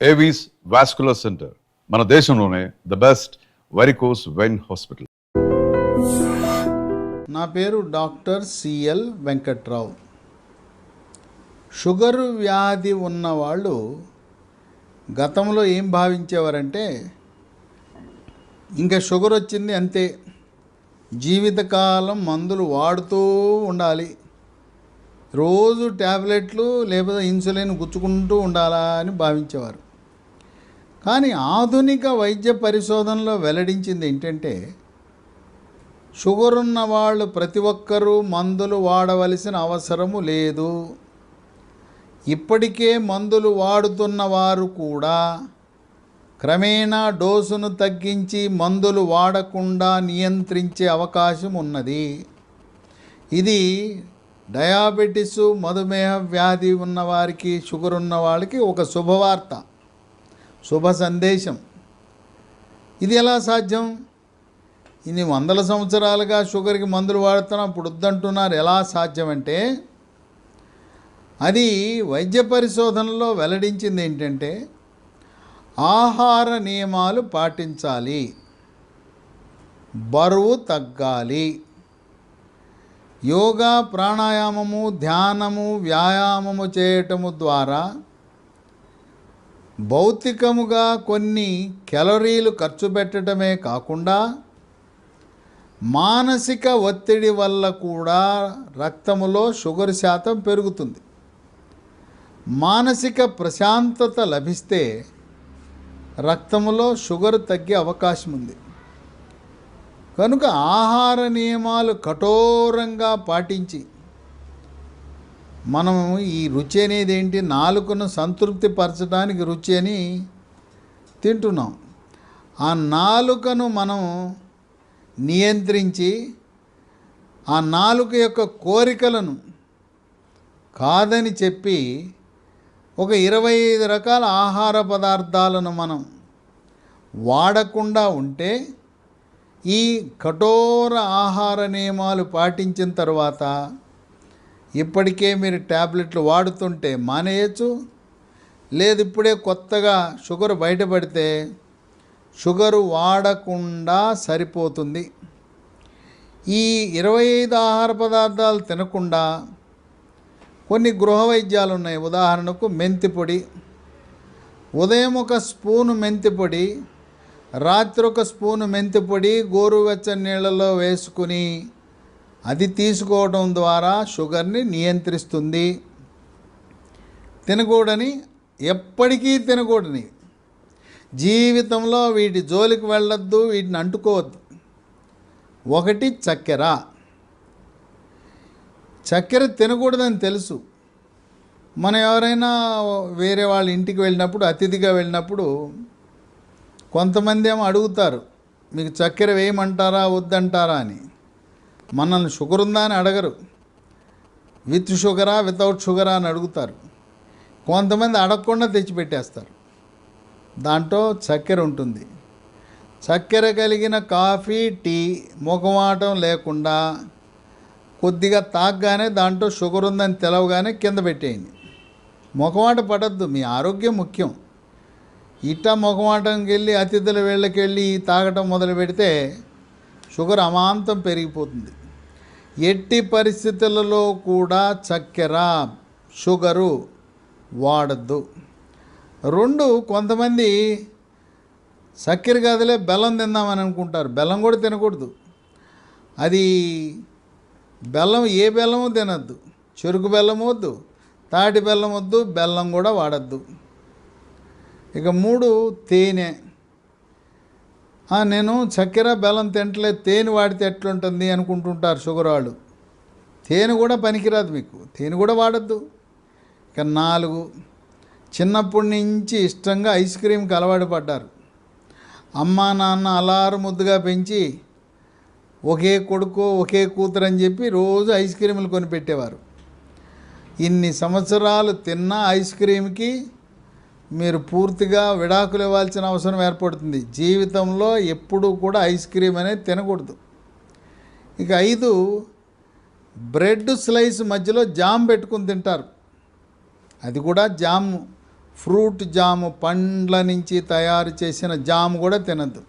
Avis vascular center మన దేశంలోనే the best varicose vein hospital. నా పేరు డాక్టర్ సిఎల్ వెంకట్రావు. షుగర్ వ్యాధి ఉన్నవాళ్ళు గతంలో ఏం భావించేవారంటే ఇంకా షుగర్ వచ్చింది అంతే, జీవితకాలం మందులు వాడుతూ ఉండాలి, రోజు ట్యాబ్లెట్లు లేకపోతే ఇన్సులిన్ గుచ్చుకుంటూ ఉండాలా అని భావించేవారు. కానీ ఆధునిక వైద్య పరిశోధనలో వెల్లడించింది ఏంటంటే షుగర్ ఉన్న వాళ్ళు ప్రతి ఒక్కరూ మందులు వాడవలసిన అవసరము లేదు. ఇప్పటికే మందులు వాడుతున్న వారు కూడా క్రమేణా డోసును తగ్గించి మందులు వాడకుండా నియంత్రించే అవకాశం ఉన్నది. ఇది డయాబెటిస్, మధుమేహ వ్యాధి ఉన్నవారికి, షుగర్ ఉన్న వాళ్ళకి ఒక శుభవార్త, శుభ సందేశం. ఇది ఎలా సాధ్యం? ఇన్ని వందల సంవత్సరాలుగా షుగర్కి మందులు వాడుతున్నాం, ఇప్పుడు వద్దంటున్నారు. ఎలా సాధ్యం అంటే అది వైద్య పరిశోధనలో వెల్లడించింది ఏంటంటే ఆహార నియమాలు పాటించాలి, బరువు తగ్గాలి, యోగా, ప్రాణాయామము, ధ్యానము, వ్యాయామము చేయటము ద్వారా భౌతికముగా కొన్ని క్యాలరీలు ఖర్చు పెట్టడమే కాకుండా మానసిక ఒత్తిడి వల్ల కూడా రక్తములో షుగర్ శాతం పెరుగుతుంది. మానసిక ప్రశాంతత లభిస్తే రక్తములో షుగర్ తగ్గే అవకాశం ఉంది. కనుక ఆహార నియమాలు కఠోరంగా పాటించి మనం ఈ రుచి అనేది ఏంటి, నాలుకను సంతృప్తి పరచడానికి రుచి అని తింటున్నాం. ఆ నాలుకను మనం నియంత్రించి ఆ నాలుక యొక్క కోరికలను కాదని చెప్పి ఒక 25 రకాల ఆహార పదార్థాలను మనం వాడకుండా ఉంటే ఈ కఠోర ఆహార నియమాలు పాటించిన తర్వాత ఇప్పటికే మీరు ట్యాబ్లెట్లు వాడుతుంటే మానేయచ్చు. లేదు ఇప్పుడే కొత్తగా షుగర్ బయటపడితే షుగరు వాడకుండా సరిపోతుంది. ఈ 25 ఆహార పదార్థాలు తినకుండా కొన్ని గృహ వైద్యాలు ఉన్నాయి. ఉదాహరణకు మెంతి పొడి, ఉదయం ఒక స్పూను మెంతి పొడి, రాత్రి ఒక స్పూను మెంతి పొడి గోరువెచ్చని నీళ్ళలో వేసుకుని అది తీసుకోవడం ద్వారా షుగర్ని నియంత్రిస్తుంది. తినకూడని, ఎప్పటికీ తినకూడని, జీవితంలో వీటి జోలికి వెళ్ళొద్దు, వీటిని అంటుకోవద్దు. ఒకటి చక్కెర. చక్కెర తినకూడదని తెలుసు. మనం ఎవరైనా వేరే వాళ్ళ ఇంటికి వెళ్ళినప్పుడు, అతిథిగా వెళ్ళినప్పుడు కొంతమంది ఏమో అడుగుతారు, మీకు చక్కెర వేయమంటారా వద్దంటారా అని. మనల్ని షుగర్ ఉందా అని అడగరు, విత్ షుగరా వితౌట్ షుగరా అని అడుగుతారు. కొంతమంది అడగకుండా తెచ్చిపెట్టేస్తారు, దాంట్లో చక్కెర ఉంటుంది. చక్కెర కలిగిన కాఫీ, టీ మొగమాటం లేకుండా కొద్దిగా తాగగానే దాంట్లో షుగర్ ఉందని తెలవగానే కింద పెట్టేయండి. మొగమాట పడద్దు, మీ ఆరోగ్యం ముఖ్యం. ఇట్టా మొగమాటంకి వెళ్ళి అతిథుల వేళ్ళకి వెళ్ళి తాగటం మొదలు పెడితే షుగర్ అమాంతం పెరిగిపోతుంది. ఎట్టి పరిస్థితులలో కూడా చక్కెర, షుగరు వాడద్దు. 2, కొంతమంది చక్కెర కాదులే బెల్లం తిందామని అనుకుంటారు. బెల్లం కూడా తినకూడదు. అది బెల్లం, ఏ బెల్లము తినద్దు. చెరుకు బెల్లం వద్దు, తాటి బెల్లం వద్దు, బెల్లం కూడా వాడద్దు. ఇక 3, తేనె. నేను చక్కెర బెల్లం తింటలేదు, తేనె వాడితే ఎట్లుంటుంది అనుకుంటుంటారు షుగర్ వాళ్ళు. తేనె కూడా పనికిరాదు మీకు, తేనె కూడా వాడద్దు. ఇక 4, చిన్నప్పటి నుంచి ఇష్టంగా ఐస్ క్రీమ్కి అలవాటు పడ్డారు. అమ్మా నాన్న అలారు ముద్దుగా పెంచి ఒకే కొడుకు ఒకే కూతురు అని చెప్పి రోజు ఐస్ క్రీములు కొనిపెట్టేవారు. ఇన్ని సంవత్సరాలు తిన్న ఐస్ క్రీమ్కి మీరు పూర్తిగా విడాకులు ఇవ్వాల్సిన అవసరం ఏర్పడుతుంది. జీవితంలో ఎప్పుడూ కూడా ఐస్ క్రీమ్ అనేది తినకూడదు. ఇక 5, బ్రెడ్ స్లైస్ మధ్యలో జామ్ పెట్టుకుని తింటారు. అది కూడా జామ్ ఫ్రూట్ జాము, పండ్ల నుంచి తయారు చేసిన జాము కూడా తినద్దు.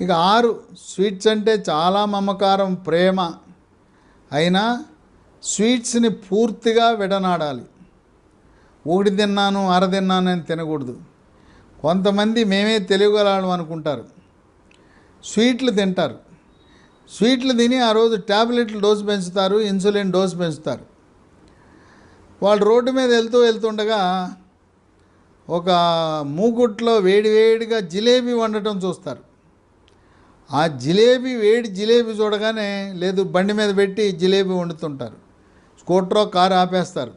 ఇక 6, స్వీట్స్ అంటే చాలా మమకారం, ప్రేమ. అయినా స్వీట్స్ని పూర్తిగా విడనాడాలి. ఒకటి తిన్నాను, అర తిన్నాను అని తినకూడదు. కొంతమంది మేమే తెలుగులాడం అనుకుంటారు, స్వీట్లు తింటారు. స్వీట్లు తిని ఆ రోజు ట్యాబ్లెట్లు డోసు పెంచుతారు, ఇన్సులిన్ డోసు పెంచుతారు. వాళ్ళు రోడ్డు మీద వెళ్తుండగా ఒక మూకుట్లో వేడివేడిగా జిలేబీ వండటం చూస్తారు. ఆ వేడి జిలేబీ చూడగానే లేదు, బండి మీద పెట్టి జిలేబీ వండుతుంటారు. స్కూటరో కారు ఆపేస్తారు.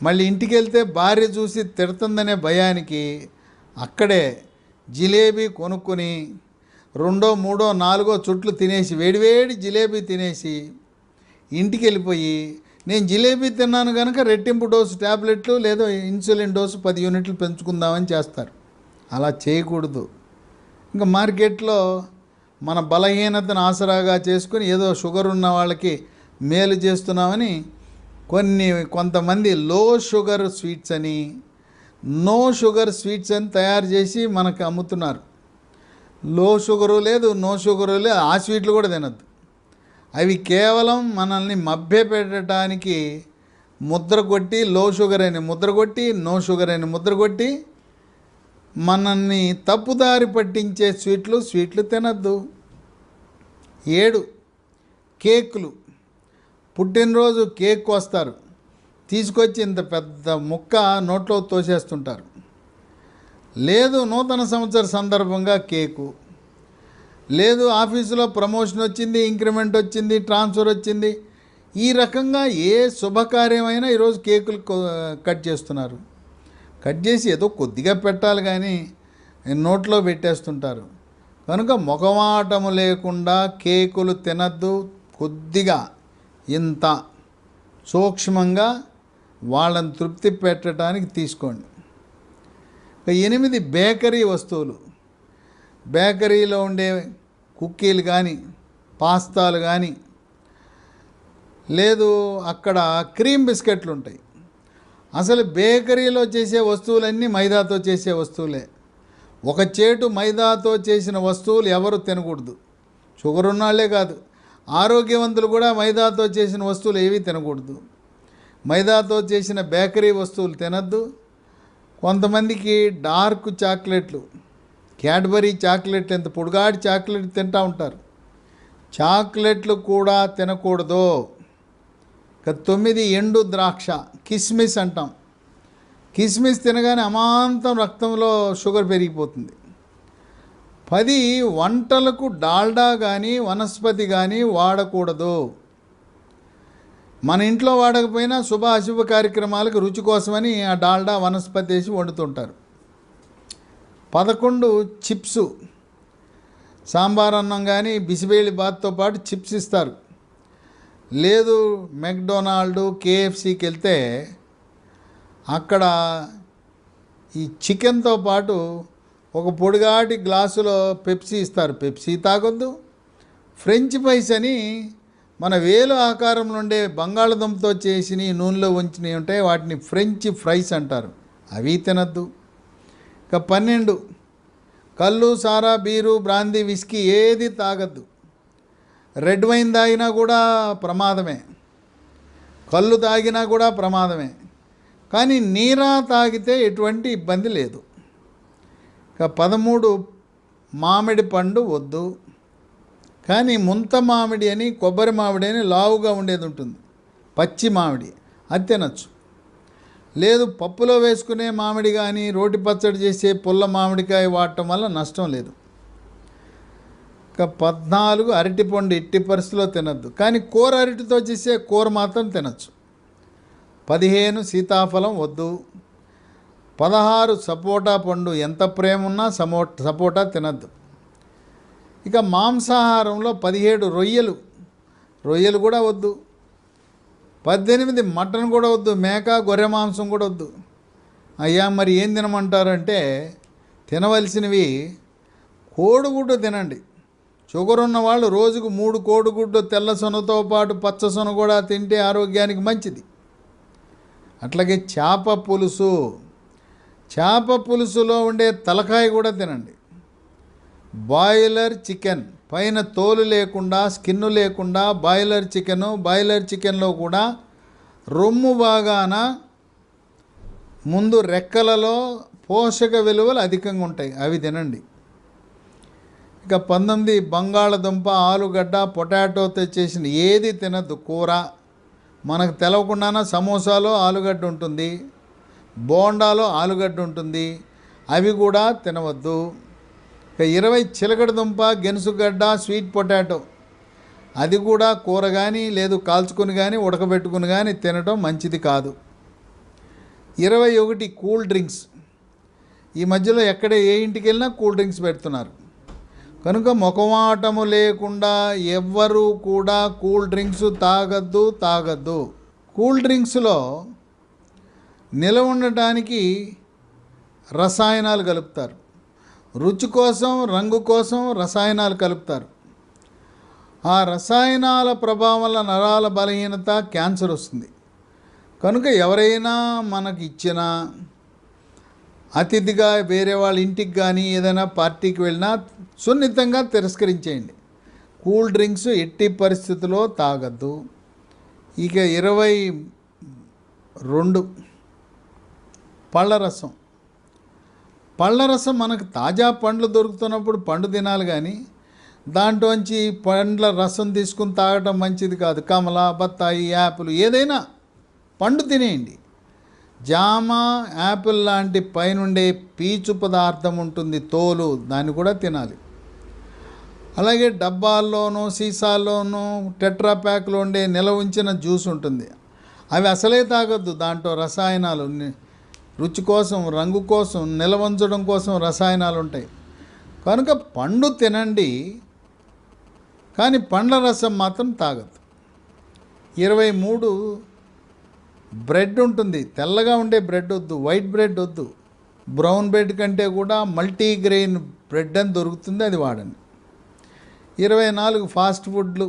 మళ్ళీ ఇంటికి వెళ్తే భార్య చూసి తిడుతుందనే భయానికి అక్కడే జిలేబీ కొనుక్కొని 2, 3, 4 చుట్లు తినేసి, వేడివేడి జిలేబీ తినేసి ఇంటికి వెళ్ళిపోయి, నేను జిలేబీ తిన్నాను కనుక రెట్టింపు డోసు ట్యాబ్లెట్లు లేదా ఇన్సులిన్ డోసు 10 యూనిట్లు పెంచుకుందామని చేస్తారు. అలా చేయకూడదు. ఇంకా మార్కెట్లో మన బలహీనతను ఆసరాగా చేసుకుని ఏదో షుగర్ ఉన్న వాళ్ళకి మేలు చేస్తున్నామని కొంతమంది లో షుగర్ స్వీట్స్ అని, నో షుగర్ స్వీట్స్ అని తయారు చేసి మనకు అమ్ముతున్నారు. లో షుగరు లేదు, నో షుగరు లేదు, ఆ స్వీట్లు కూడా తినద్దు. అవి కేవలం మనల్ని మభ్యపెట్టడానికి ముద్ర కొట్టి, లో షుగర్ అని ముద్ర కొట్టి, నో షుగర్ అని ముద్ర కొట్టి మనల్ని తప్పుదారి పట్టించే స్వీట్లు తినద్దు. 7, కేకులు. పుట్టినరోజు కేక్ వస్తారు, తీసుకొచ్చి ఇంత పెద్ద ముక్క నోట్లో తోసేస్తుంటారు. లేదు నూతన సంవత్సర సందర్భంగా కేకు, లేదు ఆఫీసులో ప్రమోషన్ వచ్చింది, ఇంక్రిమెంట్ వచ్చింది, ట్రాన్స్ఫర్ వచ్చింది, ఈ రకంగా ఏ శుభకార్యమైనా ఈరోజు కేకులు కట్ చేస్తున్నారు. కట్ చేసి ఏదో కొద్దిగా పెట్టాలి కానీ నోట్లో పెట్టేస్తుంటారు. కనుక మొఖమాటము లేకుండా కేకులు తినద్దు. కొద్దిగా ఇంత సూక్ష్మంగా వాళ్ళని తృప్తి పెట్టడానికి తీసుకోండి. 8, బేకరీ వస్తువులు. బేకరీలో ఉండే కుక్కీలు కానీ, పాస్తాలు కానీ, లేదు అక్కడ క్రీమ్ బిస్కెట్లు ఉంటాయి. అసలు బేకరీలో చేసే వస్తువులన్నీ మైదాతో చేసే వస్తువులే. ఒక చేటు మైదాతో చేసిన వస్తువులు ఎవరు తినకూడదు. షుగర్ ఉన్నాళ్లే కాదు, ఆరోగ్యవంతులు కూడా మైదాతో చేసిన వస్తువులు ఏవి తినకూడదు. మైదాతో చేసిన బేకరీ వస్తువులు తినద్దు. కొంతమందికి డార్క్ చాక్లెట్లు, క్యాడ్బరీ చాక్లెట్లు, ఎంత పొడుగాటి చాక్లెట్ తింటూ ఉంటారు. చాక్లెట్లు కూడా తినకూడదు. 9, ఎండు ద్రాక్ష, కిస్మిస్ అంటాం. కిస్మిస్ తినగానే అమాంతం రక్తంలో షుగర్ పెరిగిపోతుంది. 10, వంటలకు డాల్డా కానీ వనస్పతి కానీ వాడకూడదు. మన ఇంట్లో వాడకపోయినా శుభ అశుభ కార్యక్రమాలకు రుచి కోసమని ఆ డాల్డా వనస్పతి వేసి వండుతుంటారు. 11, చిప్సు. సాంబార్ అన్నం కానీ బిసిబేళి బాత్తో పాటు చిప్స్ ఇస్తారు. లేదు మెక్డొనాల్డ్, కేఎఫ్సీకి వెళ్తే అక్కడ ఈ చికెన్తో పాటు ఒక పొడిగాటి గ్లాసులో పెప్సీ ఇస్తారు. పెప్సీ తాగొద్దు. ఫ్రెంచ్ ఫ్రైస్ అని మన వేలు ఆకారంలో ఉండే బంగాళదుంపతో చేసి నూనెలో ఉంచినవి ఉంటాయి, వాటిని ఫ్రెంచ్ ఫ్రైస్ అంటారు. అవి తినద్దు. ఇక 12, కళ్ళు, సారా, బీరు, బ్రాందీ, విస్కీ ఏది తాగద్దు. రెడ్ వైన్ తాగినా కూడా ప్రమాదమే, కళ్ళు తాగినా కూడా ప్రమాదమే. కానీ నీరా తాగితే ఎటువంటి ఇబ్బంది లేదు. ఇక 13, మామిడి పండు వద్దు. కానీ ముంత మామిడి అని, కొబ్బరి మామిడి అని లావుగా ఉండేది ఉంటుంది, పచ్చి మామిడి, అది తినచ్చు. లేదు పప్పులో వేసుకునే మామిడి కానీ, రోటి పచ్చడి చేసే పుల్ల మామిడికాయ వాడటం వల్ల నష్టం లేదు. ఇక 14, అరటిపండు ఎట్టి పరిస్థితిలో తినద్దు. కానీ కూర అరటితో చేసే కూర మాత్రం తినచ్చు. 15, సీతాఫలం వద్దు. 16, సపోటా పండు. ఎంత ప్రేమ ఉన్నా సపోటా తినద్దు. ఇక మాంసాహారంలో 17, రొయ్యలు కూడా వద్దు. 18, మటన్ కూడా వద్దు. మేక, గొర్రె మాంసం కూడా వద్దు. అయ్యా మరి ఏం తినమంటారంటే తినవలసినవి కోడిగుడ్డు తినండి. షుగర్ ఉన్న వాళ్ళు రోజుకు 3 కోడిగుడ్డు తెల్ల సొనతో పాటు పచ్చ సొన కూడా తింటే ఆరోగ్యానికి మంచిది. అట్లాగే చేప పులుసులో ఉండే తలకాయ కూడా తినండి. బాయిలర్ చికెన్ పైన తోలు లేకుండా, స్కిన్ను లేకుండా బాయిలర్ చికెన్లో కూడా రొమ్ము భాగాన ముందు రెక్కలలో పోషక విలువలు అధికంగా ఉంటాయి, అవి తినండి. ఇక 19 బంగాళదుంప, ఆలుగడ్డ, పొటాటోతో చేసిన ఏది తినద్దు. కూర మనకు తెలవకుండానే సమోసాలో ఆలుగడ్డ ఉంటుంది, బోండాలో ఆలుగడ్డ ఉంటుంది, అవి కూడా తినవద్దు. ఇక 20 చిలకడ దుంప, గెనుసుగడ్డ, స్వీట్ పొటాటో, అది కూడా కూర కానీ లేదు కాల్చుకుని కానీ ఉడకబెట్టుకుని కానీ తినడం మంచిది కాదు. 21 కూల్ డ్రింక్స్. ఈ మధ్యలో ఎక్కడ ఏ ఇంటికి వెళ్ళినా కూల్ డ్రింక్స్ పెడుతున్నారు కనుక మొఖమాటము లేకుండా ఎవ్వరూ కూడా కూల్ డ్రింక్స్ తాగద్దు. కూల్ డ్రింక్స్లో నిలవ ఉండటానికి రసాయనాలు కలుపుతారు, రుచి కోసం, రంగు కోసం రసాయనాలు కలుపుతారు. ఆ రసాయనాల ప్రభావం వల్ల నరాల బలహీనత, క్యాన్సర్ వస్తుంది. కనుక ఎవరైనా మనకి ఇచ్చిన అతిథిగా వేరే వాళ్ళ ఇంటికి కానీ ఏదైనా పార్టీకి వెళ్ళినా సున్నితంగా తిరస్కరించేయండి. కూల్ డ్రింక్స్ ఎట్టి పరిస్థితుల్లో తాగద్దు. ఇక 22 పళ్ళరసం మనకు తాజా పండ్లు దొరుకుతున్నప్పుడు పండు తినాలి, కానీ దాంట్లోంచి పండ్ల రసం తీసుకుని తాగటం మంచిది కాదు. కమల, బత్తాయి, యాపిల్ ఏదైనా పండు తినేయండి. జామ, యాపిల్ లాంటి పైనుండే పీచు పదార్థం ఉంటుంది, తోలు, దాన్ని కూడా తినాలి. అలాగే డబ్బాల్లోనూ సీసాల్లోనూ టెట్రా ప్యాక్లో ఉండే నిల్వ ఉంచిన జ్యూస్ ఉంటుంది, అవి అసలే తాగొద్దు. దాంట్లో రసాయనాలు, రుచి కోసం, రంగు కోసం, నిల్వ ఉంచడం కోసం రసాయనాలు ఉంటాయి. కనుక పండు తినండి, కానీ పండ్ల రసం మాత్రం తాగద్దు. 23 బ్రెడ్ ఉంటుంది, తెల్లగా ఉండే బ్రెడ్ వద్దు, వైట్ బ్రెడ్ వద్దు. బ్రౌన్ బ్రెడ్ కంటే కూడా మల్టీగ్రెయిన్ బ్రెడ్ అని దొరుకుతుంది, అది వాడండి. 24 ఫాస్ట్ ఫుడ్లు,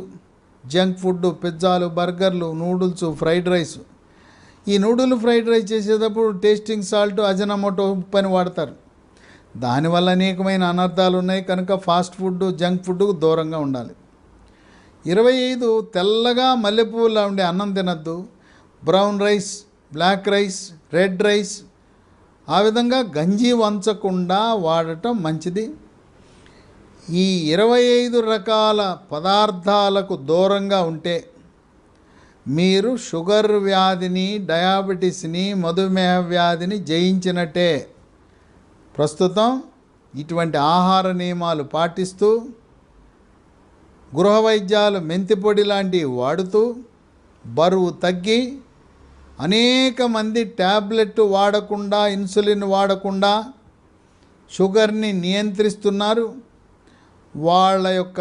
జంక్ ఫుడ్, పిజ్జాలు, బర్గర్లు, నూడిల్స్, ఫ్రైడ్ రైస్. ఈ నూడిల్ ఫ్రైడ్ రైస్ చేసేటప్పుడు టేస్టింగ్ సాల్ట్, అజనమోటో ఉప్పు అని వాడతారు. దానివల్ల అనేకమైన అనర్థాలు ఉన్నాయి. కనుక ఫాస్ట్ ఫుడ్, జంక్ ఫుడ్కు దూరంగా ఉండాలి. 25 తెల్లగా మల్లెపూలా ఉండే అన్నం తినద్దు. Brown rice, black rice, red rice, ఆ విధంగా గంజి వంచకుండా వాడటం మంచిది. ఈ 25 రకాల పదార్థాలకు దూరంగా ఉంటే మీరు షుగర్ వ్యాధిని, డయాబెటీస్ని, మధుమేహ వ్యాధిని జయించినట్టే. ప్రస్తుతం ఇటువంటి ఆహార నియమాలు పాటిస్తూ, గృహ వైద్యాలు, మెంతిపొడి లాంటివి వాడుతూ బరువు తగ్గి, అనేక మంది ట్యాబ్లెట్ వాడకుండా, ఇన్సులిన్ వాడకుండా షుగర్ని నియంత్రిస్తున్నారు. వాళ్ళ యొక్క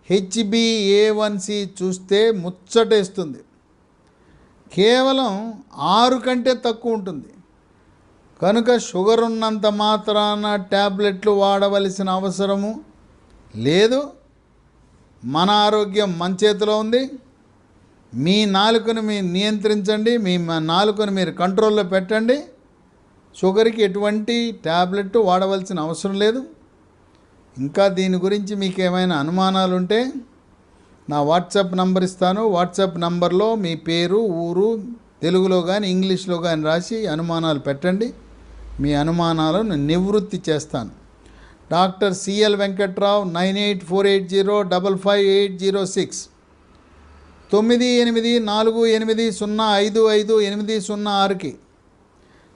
HbA1c చూస్తే ముచ్చటేస్తుంది, కేవలం 6 కంటే తక్కువ ఉంటుంది. కనుక షుగర్ ఉన్నంత మాత్రాన ట్యాబ్లెట్లు వాడవలసిన అవసరము లేదు. మన ఆరోగ్యం మన చేతిలో ఉంది. మీ నాలుకను మీరు నియంత్రించండి, మీ నాలుకను మీరు కంట్రోల్లో పెట్టండి. షుగర్కి ఎటువంటి ట్యాబ్లెట్ వాడవలసిన అవసరం లేదు. ఇంకా దీని గురించి మీకు ఏమైనా అనుమానాలు ఉంటే నా వాట్సాప్ నంబర్ ఇస్తాను. వాట్సాప్ నంబర్లో మీ పేరు, ఊరు తెలుగులో కానీ ఇంగ్లీష్లో కానీ రాసి అనుమానాలు పెట్టండి. మీ అనుమానాలను నివృత్తి చేస్తాను. Doctor CL Venkatrao, 9848055806, 9848055806కి